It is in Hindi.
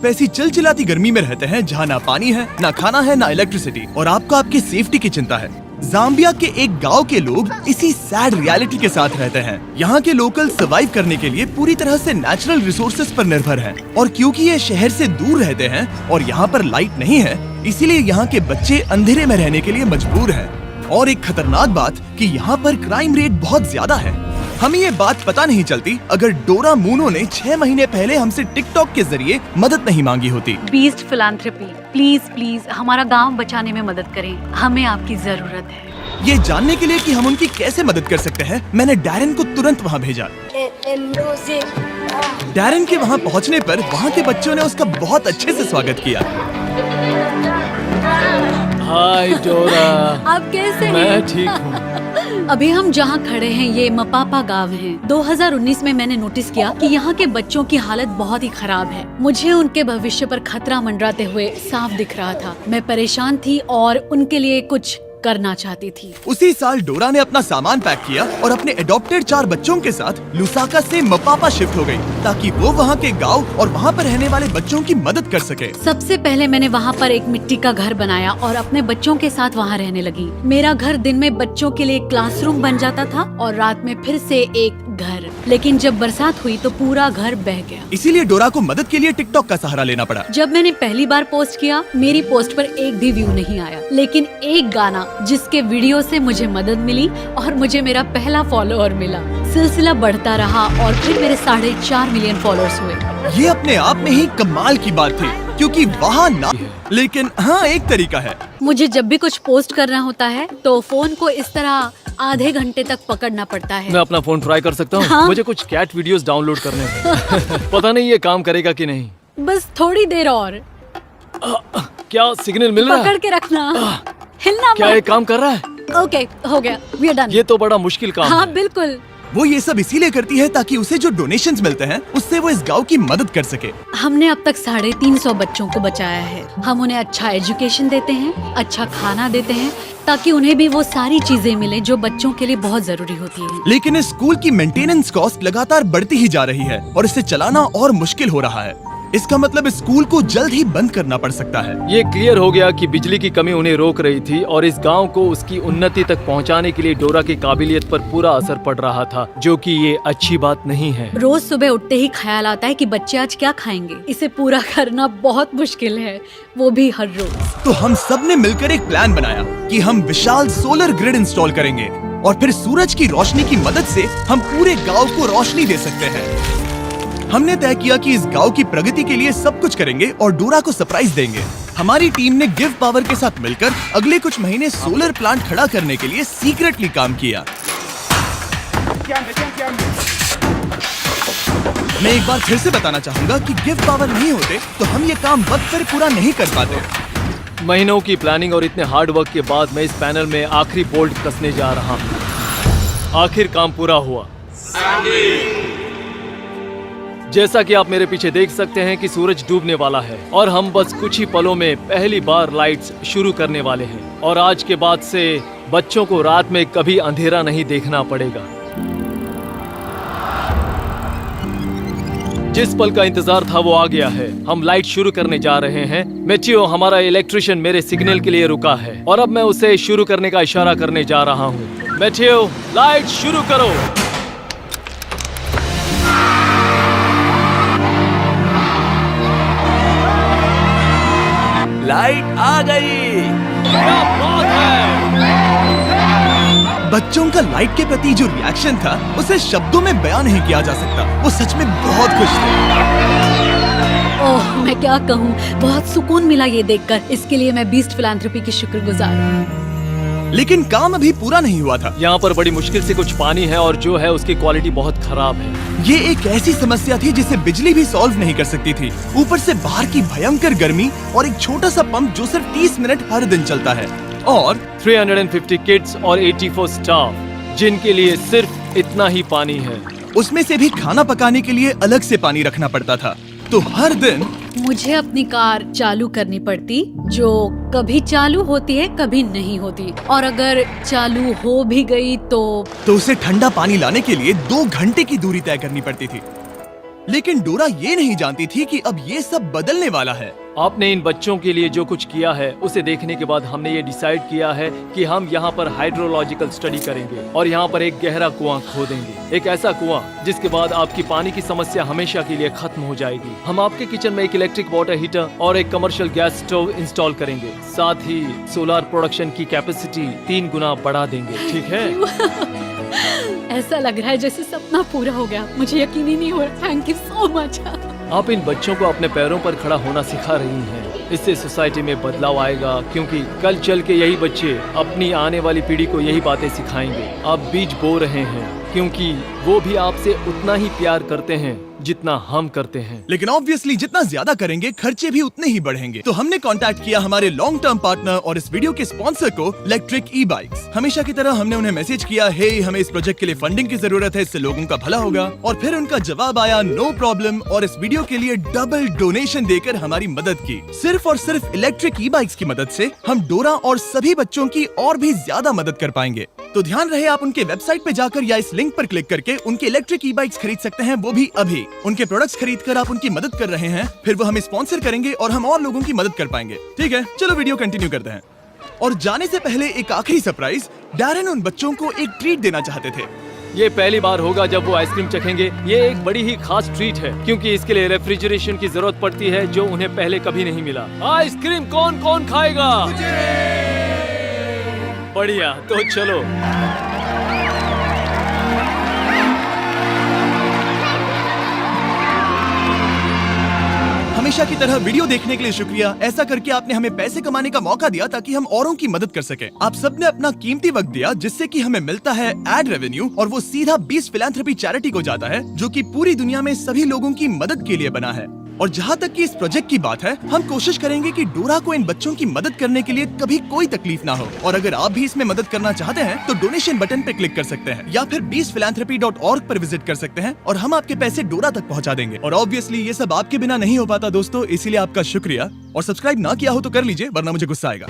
ऐसी चिलचिलाती गर्मी में रहते हैं जहाँ ना पानी है, ना खाना है, ना इलेक्ट्रिसिटी, और आपको आपकी सेफ्टी की चिंता है। जाम्बिया के एक गांव के लोग इसी सैड रियलिटी के साथ रहते हैं। यहाँ के लोकल सर्वाइव करने के लिए पूरी तरह से नेचुरल रिसोर्सेज पर निर्भर हैं, और क्योंकि ये शहर से दूर रहते हैं और यहाँ पर लाइट नहीं है, इसीलिए यहाँ के बच्चे अंधेरे में रहने के लिए मजबूर हैं। और एक खतरनाक बात कि यहाँ पर क्राइम रेट बहुत ज्यादा है। हमें ये बात पता नहीं चलती अगर डोरा मूनो ने 6 महीने पहले हमसे टिकटॉक के जरिए मदद नहीं मांगी होती। बीस्ट फिलैंथ्रोपी, प्लीज प्लीज हमारा गांव बचाने में मदद करें, हमें आपकी जरूरत है। ये जानने के लिए कि हम उनकी कैसे मदद कर सकते हैं, मैंने डैरन को तुरंत वहाँ भेजा। डैरन के वहाँ पहुँचने पर वहाँ के बच्चों ने उसका बहुत अच्छे से स्वागत किया। हाय डोरा। आप कैसे हैं? मैं ठीक हूँ। अभी हम जहाँ खड़े हैं ये मपापा गांव है। 2019 में मैंने नोटिस किया कि यहाँ के बच्चों की हालत बहुत ही खराब है। मुझे उनके भविष्य पर खतरा मंडराते हुए साफ दिख रहा था। मैं परेशान थी और उनके लिए कुछ करना चाहती थी। उसी साल डोरा ने अपना सामान पैक किया और अपने एडॉप्टेड 4 बच्चों के साथ लुसाका से मपापा शिफ्ट हो गई, ताकि वो वहाँ के गांव और वहाँ पर रहने वाले बच्चों की मदद कर सके। सबसे पहले मैंने वहाँ पर एक मिट्टी का घर बनाया और अपने बच्चों के साथ वहाँ रहने लगी। मेरा घर दिन में बच्चों के लिए क्लासरूम बन जाता था और रात में फिर से एक घर। लेकिन जब बरसात हुई तो पूरा घर बह गया। इसीलिए डोरा को मदद के लिए टिकटॉक का सहारा लेना पड़ा। जब मैंने पहली बार पोस्ट किया, मेरी पोस्ट पर एक भी व्यू नहीं आया, लेकिन एक गाना जिसके वीडियो से मुझे मदद मिली और मुझे मेरा पहला फॉलोअर मिला। सिलसिला बढ़ता रहा और फिर मेरे 4.5 मिलियन फॉलोअर्स हुए। ये अपने आप में ही कमाल की बात थी, क्योंकि वहाँ ना, लेकिन हाँ एक तरीका है। मुझे जब भी कुछ पोस्ट करना होता है तो फोन को इस तरह आधे घंटे तक पकड़ना पड़ता है। मैं अपना फोन ट्राई कर सकता हूँ? हाँ? मुझे कुछ कैट वीडियोस डाउनलोड करने हैं। पता नहीं ये काम करेगा कि नहीं। बस थोड़ी देर और क्या सिग्नल मिल रहा है? पकड़ के रखना, हिलना क्या मत। ये काम कर रहा है? ओके, हो गया, वी आर डन। ये तो बड़ा मुश्किल काम हाँ है। बिल्कुल। वो ये सब इसीलिए करती है ताकि उसे जो डोनेशंस मिलते हैं उससे वो इस गांव की मदद कर सके। हमने अब तक 350 बच्चों को बचाया है। हम उन्हें अच्छा एजुकेशन देते हैं, अच्छा खाना देते हैं, ताकि उन्हें भी वो सारी चीजें मिले जो बच्चों के लिए बहुत जरूरी होती है। लेकिन इस स्कूल की मेंटेनेंस कॉस्ट लगातार बढ़ती ही जा रही है और इसे चलाना और मुश्किल हो रहा है। इसका मतलब इस स्कूल को जल्द ही बंद करना पड़ सकता है। ये क्लियर हो गया कि बिजली की कमी उन्हें रोक रही थी और इस गांव को उसकी उन्नति तक पहुंचाने के लिए डोरा की काबिलियत पर पूरा असर पड़ रहा था, जो कि ये अच्छी बात नहीं है। रोज सुबह उठते ही ख्याल आता है कि बच्चे आज क्या खाएंगे। इसे पूरा करना बहुत मुश्किल है, वो भी हर रोज। तो हम सब ने मिलकर एक प्लान बनाया कि हम विशाल सोलर ग्रिड इंस्टॉल करेंगे और फिर सूरज की रोशनी की मदद से हम पूरे गांव को रोशनी दे सकते हैं। हमने तय किया कि इस गांव की प्रगति के लिए सब कुछ करेंगे और डोरा को सरप्राइज देंगे। हमारी टीम ने गिव पावर के साथ मिलकर अगले कुछ महीने सोलर प्लांट खड़ा करने के लिए सीक्रेटली काम किया। मैं एक बार फिर से बताना चाहूंगा कि गिव पावर नहीं होते तो हम ये काम वक्त पर पूरा नहीं कर पाते। महीनों की प्लानिंग और इतने हार्ड वर्क के बाद मैं इस पैनल में आखिरी बोल्ट कसने जा रहा हूँ। आखिर काम पूरा हुआ। जैसा कि आप मेरे पीछे देख सकते हैं कि सूरज डूबने वाला है और हम बस कुछ ही पलों में पहली बार लाइट्स शुरू करने वाले हैं। और आज के बाद से बच्चों को रात में कभी अंधेरा नहीं देखना पड़ेगा। जिस पल का इंतजार था वो आ गया है। हम लाइट शुरू करने जा रहे हैं। मेटियो हमारा इलेक्ट्रिशियन मेरे सिग्नल के लिए रुका है और अब मैं उसे शुरू करने का इशारा करने जा रहा हूँ। मेटियो, लाइट शुरू करो। लाइट आ गई। क्या बात है! बच्चों का लाइट के प्रति जो रिएक्शन था उसे शब्दों में बयान नहीं किया जा सकता। वो सच में बहुत खुश थे। ओह, मैं क्या कहूँ, बहुत सुकून मिला ये देखकर। इसके लिए मैं बीस्ट फिलैंथ्रोपी की शुक्रगुजार हूँ। लेकिन काम अभी पूरा नहीं हुआ था। यहाँ पर बड़ी मुश्किल से कुछ पानी है और जो है उसकी क्वालिटी बहुत खराब है। ये एक ऐसी समस्या थी जिसे बिजली भी सॉल्व नहीं कर सकती थी। ऊपर से बाहर की भयंकर गर्मी और एक छोटा सा पंप जो सिर्फ 30 मिनट हर दिन चलता है और 350 किड्स और 84 स्टाफ जिनके लिए सिर्फ इतना ही पानी है। उसमें से भी खाना पकाने के लिए अलग से पानी रखना पड़ता था। तो हर दिन मुझे अपनी कार चालू करनी पड़ती, जो कभी चालू होती है कभी नहीं होती, और अगर चालू हो भी गई तो उसे ठंडा पानी लाने के लिए 2 घंटे की दूरी तय करनी पड़ती थी। लेकिन डोरा ये नहीं जानती थी कि अब ये सब बदलने वाला है। आपने इन बच्चों के लिए जो कुछ किया है उसे देखने के बाद हमने ये डिसाइड किया है कि हम यहाँ पर हाइड्रोलॉजिकल स्टडी करेंगे और यहाँ पर एक गहरा कुआं खोदेंगे, एक ऐसा कुआं जिसके बाद आपकी पानी की समस्या हमेशा के लिए खत्म हो जाएगी। हम आपके किचन में एक इलेक्ट्रिक वाटर हीटर और एक कमर्शियल गैस स्टोव इंस्टॉल करेंगे, साथ ही सोलर प्रोडक्शन की कैपेसिटी 3 गुना बढ़ा देंगे। ठीक है? ऐसा लग रहा है जैसे सपना पूरा हो गया। मुझे यकीन ही नहीं हो रहा। Thank you so much. आप इन बच्चों को अपने पैरों पर खड़ा होना सिखा रही हैं। इससे सोसाइटी में बदलाव आएगा, क्योंकि कल चल के यही बच्चे अपनी आने वाली पीढ़ी को यही बातें सिखाएंगे। आप बीज बो रहे हैं, क्योंकि वो भी आपसे उतना ही प्यार करते हैं जितना हम करते हैं। लेकिन ऑब्वियसली जितना ज्यादा करेंगे खर्चे भी उतने ही बढ़ेंगे। तो हमने कांटेक्ट किया हमारे लॉन्ग टर्म पार्टनर और इस वीडियो के स्पॉन्सर को, इलेक्ट्रिक ई बाइक्स। हमेशा की तरह हमने उन्हें मैसेज किया, हे हमें इस प्रोजेक्ट के लिए फंडिंग की जरूरत है, इससे लोगों का भला होगा। और फिर उनका जवाब आया, नो प्रॉब्लम, और इस वीडियो के लिए डबल डोनेशन देकर हमारी मदद की। सिर्फ और सिर्फ इलेक्ट्रिक ई बाइक्स की मदद से हम डोरा और सभी बच्चों की और भी ज्यादा मदद कर पाएंगे। तो ध्यान रहे, आप उनके वेबसाइट पे जाकर या इस लिंक पर क्लिक करके उनके इलेक्ट्रिक ई बाइक्स खरीद सकते हैं, वो भी अभी। उनके प्रोडक्ट्स खरीदकर आप उनकी मदद कर रहे हैं, फिर वो हमें स्पॉन्सर करेंगे और हम और लोगों की मदद कर पाएंगे। ठीक है, चलो वीडियो कंटिन्यू करते हैं। और जाने से पहले एक आखिरी सरप्राइज, डैरेन उन बच्चों को एक ट्रीट देना चाहते थे। ये पहली बार होगा जब वो आइसक्रीम चखेंगे। ये एक बड़ी ही खास ट्रीट है, क्योंकि इसके लिए रेफ्रिजरेशन की जरूरत पड़ती है, जो उन्हें पहले कभी नहीं मिला। आइसक्रीम कौन कौन खाएगा? बढ़िया, तो चलो। हमेशा की तरह वीडियो देखने के लिए शुक्रिया। ऐसा करके आपने हमें पैसे कमाने का मौका दिया ताकि हम औरों की मदद कर सकें। आप सबने अपना कीमती वक्त दिया, जिससे कि हमें मिलता है एड रेवेन्यू, और वो सीधा 20 फिलैंथ्रोपी चैरिटी को जाता है, जो कि पूरी दुनिया में सभी लोगों की मदद के लिए बना है। और जहाँ तक कि इस प्रोजेक्ट की बात है, हम कोशिश करेंगे कि डोरा को इन बच्चों की मदद करने के लिए कभी कोई तकलीफ ना हो। और अगर आप भी इसमें मदद करना चाहते हैं तो डोनेशन बटन पे क्लिक कर सकते हैं, या फिर 20philanthropy.org पर विजिट कर सकते हैं और हम आपके पैसे डोरा तक पहुँचा देंगे। और ऑब्वियसली ये सब आपके बिना नहीं हो पाता दोस्तों, इसीलिए आपका शुक्रिया। और सब्सक्राइब ना किया हो तो कर लीजिए, वरना मुझे गुस्सा आएगा।